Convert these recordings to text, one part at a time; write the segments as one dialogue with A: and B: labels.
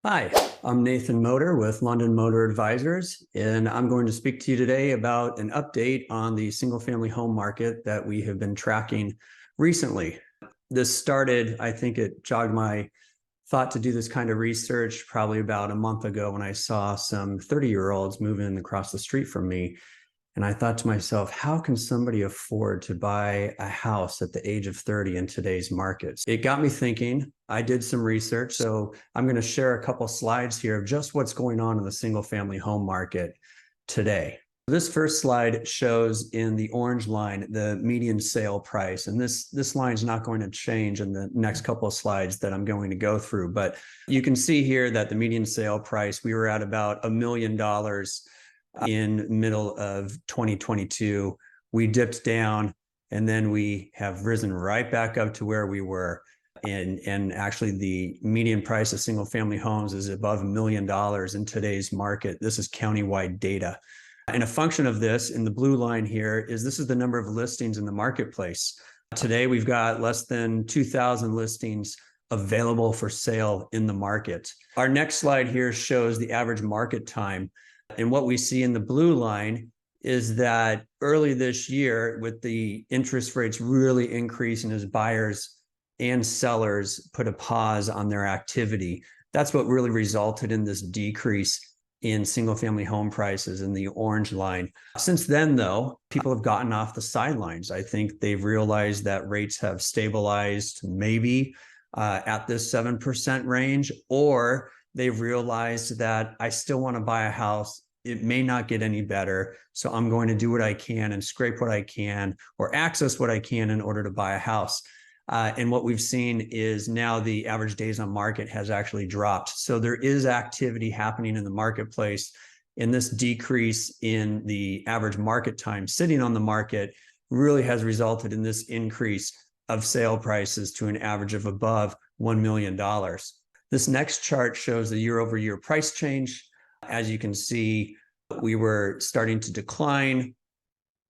A: Hi, I'm Nathan Moeder with London Motor Advisors, and I'm going to speak to you today about an update on the single-family home market that we have been tracking recently. This started, I think it jogged my thought to do this kind of research probably about a month ago when I saw some 30-year-olds moving across the street from me. And I thought to myself, how can somebody afford to buy a house at the age of 30 in today's markets? It got me thinking. I did some research. So I'm going to share a couple slides here of just what's going on in the single family home market today. This first slide shows in the orange line the median sale price. And this line is not going to change in the next couple of slides that I'm going to go through. But you can see here that the median sale price, we were at about $1 million in middle of 2022. We dipped down and then we have risen right back up to where we were. And actually the median price of single family homes is above $1 million in today's market. This is countywide data. And a function of this in the blue line here is this is the number of listings in the marketplace. Today, we've got less than 2,000 listings available for sale in the market. Our next slide here shows the average market time. And what we see in the blue line is that early this year, with the interest rates really increasing as buyers and sellers put a pause on their activity, that's what really resulted in this decrease in single family home prices in the orange line. Since then, though, people have gotten off the sidelines. I think they've realized that rates have stabilized maybe at this 7% range, or they've realized that I still want to buy a house. It may not get any better. So I'm going to do what I can and scrape what I can or access what I can in order to buy a house. And what we've seen is now the average days on market has actually dropped. So there is activity happening in the marketplace. And this decrease in the average market time sitting on the market really has resulted in this increase of sale prices to an average of above $1 million. This next chart shows the year-over-year price change. As you can see, we were starting to decline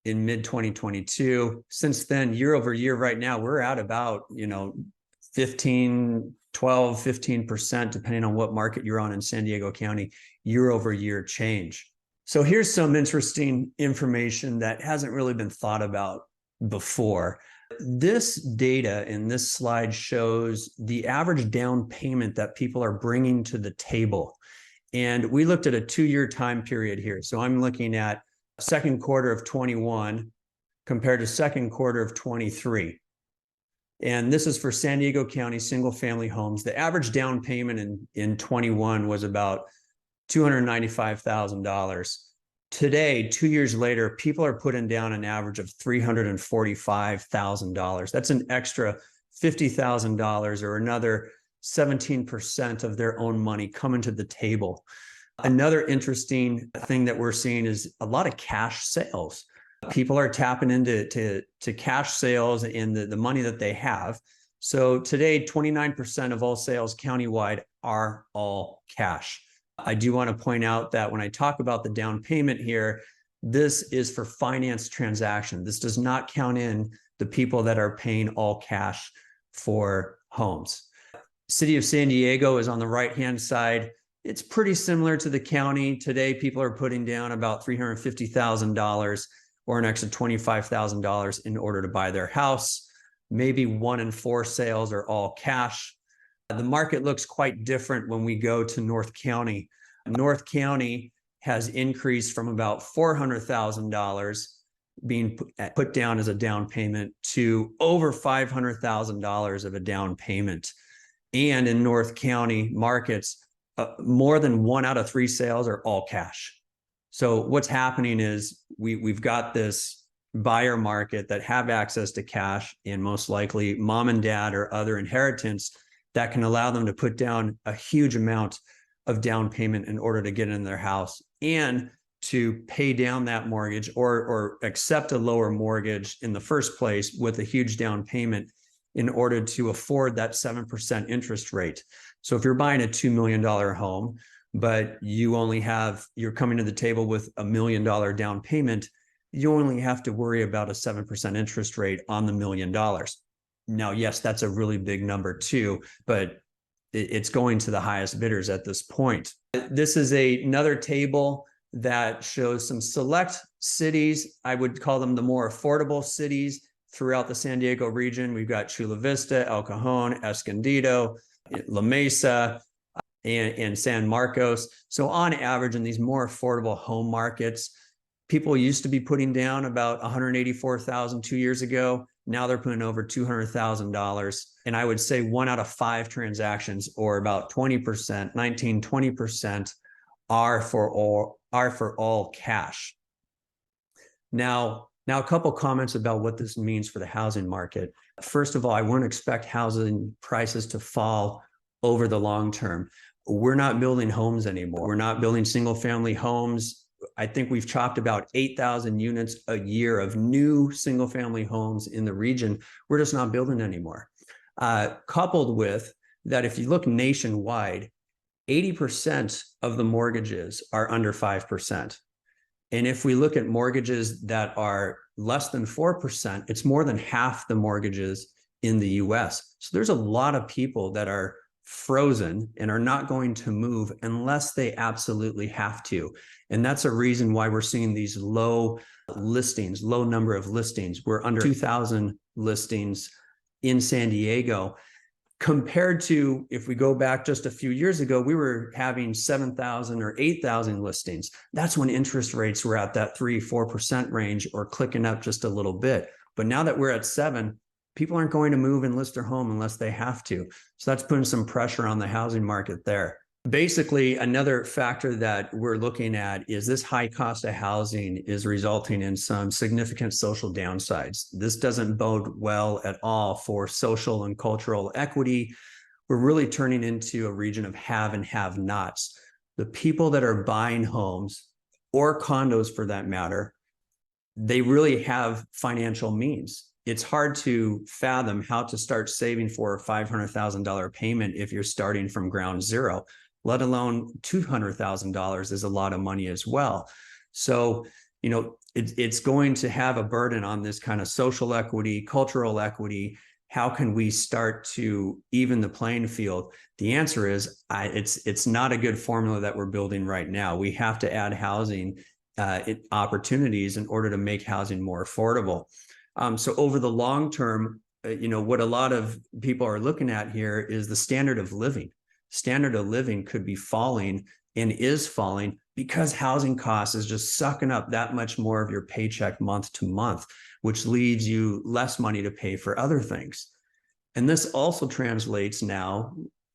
A: in mid-2022. Since then, year over year, right now, we're at about 15%, depending on what market you're on in San Diego County, year over year change. So here's some interesting information that hasn't really been thought about before. This data in this slide shows the average down payment that people are bringing to the table. And we looked at a 2-year time period here. So I'm looking at second quarter of 21 compared to second quarter of 23. And this is for San Diego County single family homes. The average down payment in 21 was about $295,000. Today, 2 years later, people are putting down an average of $345,000. That's an extra $50,000 or another 17% of their own money coming to the table. Another interesting thing that we're seeing is a lot of cash sales. People are tapping into cash sales and the money that they have. So today, 29% of all sales countywide are all cash. I do want to point out that when I talk about the down payment here, this is for finance transaction. This does not count in the people that are paying all cash for homes. City of San Diego is on the right-hand side. It's pretty similar to the county. Today, people are putting down about $350,000 or an extra $25,000 in order to buy their house. Maybe 1 in 4 sales are all cash. The market looks quite different when we go to North County. North County has increased from about $400,000 being put down as a down payment to over $500,000 of a down payment. And in North County markets, more than 1 out of 3 sales are all cash. So what's happening is we've got this buyer market that have access to cash and most likely mom and dad or other inheritance that can allow them to put down a huge amount of down payment in order to get in their house and to pay down that mortgage or accept a lower mortgage in the first place with a huge down payment in order to afford that 7% interest rate. So if you're buying a $2 million home, but you're coming to the table with $1 million down payment, you only have to worry about a 7% interest rate on the $1 million. Now, yes, that's a really big number too, but it's going to the highest bidders at this point. This is another table that shows some select cities. I would call them the more affordable cities throughout the San Diego region. We've got Chula Vista, El Cajon, Escondido, La Mesa, and San Marcos. So on average, in these more affordable home markets, people used to be putting down about $184,000 2 years ago. Now they're putting over $200,000. And I would say 1 out of 5 transactions, or about 20%, 20% are for all cash. Now a couple comments about what this means for the housing market. First of all, I wouldn't expect housing prices to fall over the long term. We're not building homes anymore. We're not building single family homes. I think we've chopped about 8,000 units a year of new single family homes in the region. We're just not building anymore. Coupled with that, if you look nationwide, 80% of the mortgages are under 5%. And if we look at mortgages that are less than 4%, it's more than half the mortgages in the US. So there's a lot of people that are frozen and are not going to move unless they absolutely have to. And that's a reason why we're seeing these low listings, low number of listings. We're under 2,000 listings in San Diego, compared to, if we go back just a few years ago, we were having 7,000 or 8,000 listings. That's when interest rates were at that 3-4% range, or clicking up just a little bit. But now that we're at 7, people aren't going to move and list their home unless they have to. So that's putting some pressure on the housing market there. Basically, another factor that we're looking at is this high cost of housing is resulting in some significant social downsides. This doesn't bode well at all for social and cultural equity. We're really turning into a region of have and have nots. The people that are buying homes, or condos for that matter, they really have financial means. It's hard to fathom how to start saving for a $500,000 payment if you're starting from ground zero, let alone $200,000 is a lot of money as well. So, it's going to have a burden on this kind of social equity, cultural equity. How can we start to even the playing field? The answer is it's not a good formula that we're building right now. We have to add housing opportunities in order to make housing more affordable. So over the long term, what a lot of people are looking at here is the standard of living. Standard of living could be falling and is falling because housing costs is just sucking up that much more of your paycheck month to month, which leaves you less money to pay for other things. And this also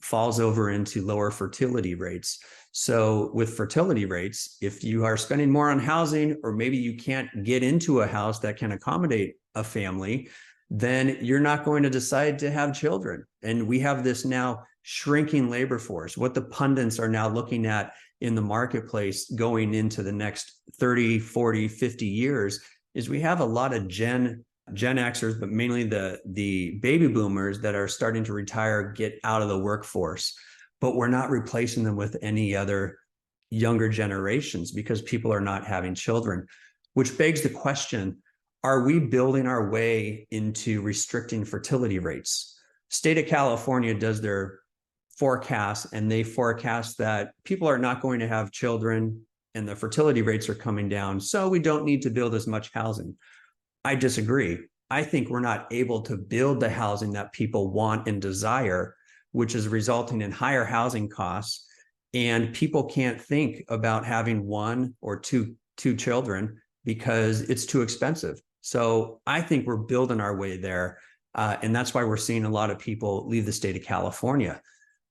A: falls over into lower fertility rates. So with fertility rates, if you are spending more on housing, or maybe you can't get into a house that can accommodate a family, then you're not going to decide to have children. And we have this now shrinking labor force. What the pundits are now looking at in the marketplace going into the next 30, 40, 50 years is we have a lot of Gen Xers, but mainly the baby boomers that are starting to retire, get out of the workforce. But we're not replacing them with any other younger generations because people are not having children, which begs the question, are we building our way into restricting fertility rates? State of California does their forecasts, and they forecast that people are not going to have children and the fertility rates are coming down, so we don't need to build as much housing. I disagree. I think we're not able to build the housing that people want and desire, which is resulting in higher housing costs, and people can't think about having 1 or 2 children because it's too expensive. So I think we're building our way there, and that's why we're seeing a lot of people leave the state of California.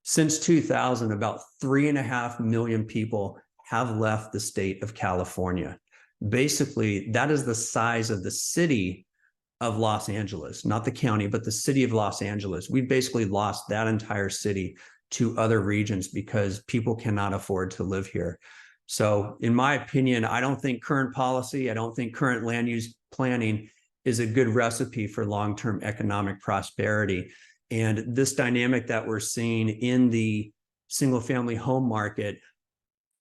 A: Since 2000, about 3.5 million people have left the state of California. Basically, that is the size of the city of Los Angeles, not the county, but the city of Los Angeles. We've basically lost that entire city to other regions because people cannot afford to live here. So in my opinion, I don't think current policy, I don't think current land use planning is a good recipe for long-term economic prosperity. And this dynamic that we're seeing in the single-family home market,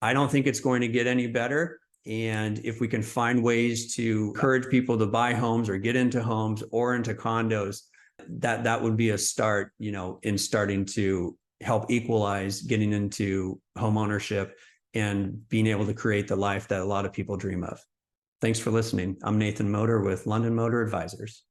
A: I don't think it's going to get any better. And if we can find ways to encourage people to buy homes or get into homes or into condos, that would be a start, in starting to help equalize getting into home ownership and being able to create the life that a lot of people dream of. Thanks for listening. I'm Nathan Moeder with London Motor Advisors.